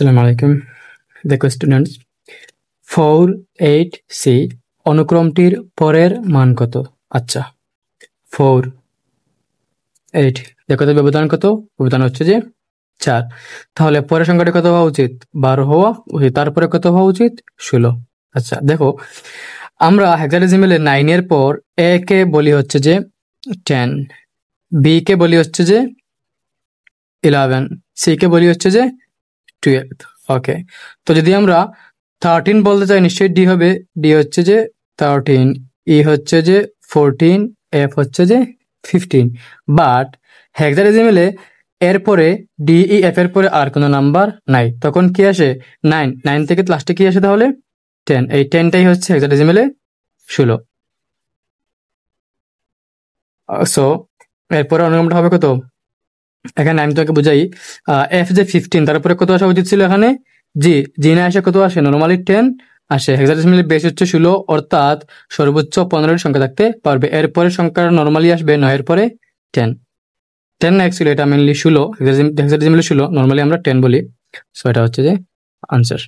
আসসালামু আলাইকুম। দেখো স্টুডেন্টস, 4, 8, C অনুক্রমটির পরের মান কত? আচ্ছা, 4, 8 দেখো তো ব্যবধান কত? ব্যবধান হচ্ছে যে 4। তাহলে পরের সংখ্যাটি কত হওয়া উচিত? 12 হওয়া উচিত। তারপরে কত হওয়া উচিত? 16। আচ্ছা দেখো, আমরা হেক্সাডেসিমেলে 9 এর পর A কে বলি হচ্ছে যে 10, B কে বলি হচ্ছে যে 11, C কে বলি হচ্ছে যে 12। ওকে, তো যদি আমরা 13 বলতে চাই, নিশ্চয়ই ডি হবে। ডি হচ্ছে যে 13, ই হচ্ছে যে 14, এফ হচ্ছে যে 15। বাট হেক্সাডেসিমেলে এরপরে ডি ই এফ এর পরে আর কোনো নাম্বার নাই, তখন কি আসে? 9। 9 থেকে লাস্টে কি আসে তাহলে? 10। এই 10টাই হচ্ছে হেক্সাডেসিমেলে 16। সো এরপরে অনুক্রমটা হবে কত? এখানে আমি তোকে বুঝাই। এফ যে 15, তারপরে কত আসা উচিত ছিল এখানে? জি। জি না আসে কত আসে? নরমালি 10 আসে। হেক্সাডেসিমেলের বেস হচ্ছে 16, অর্থাৎ সর্বোচ্চ 15 সংখ্যা থাকতে পারবে। এরপরে সংখ্যা নরমালি আসবে 9 এর পরে 10। 10 না, অ্যাকচুয়ালি এটা মেনলি 16। হেক্সাডেসিমেলে 16, নরমালি আমরা 10 বলি। সো এটা হচ্ছে যে আনসার।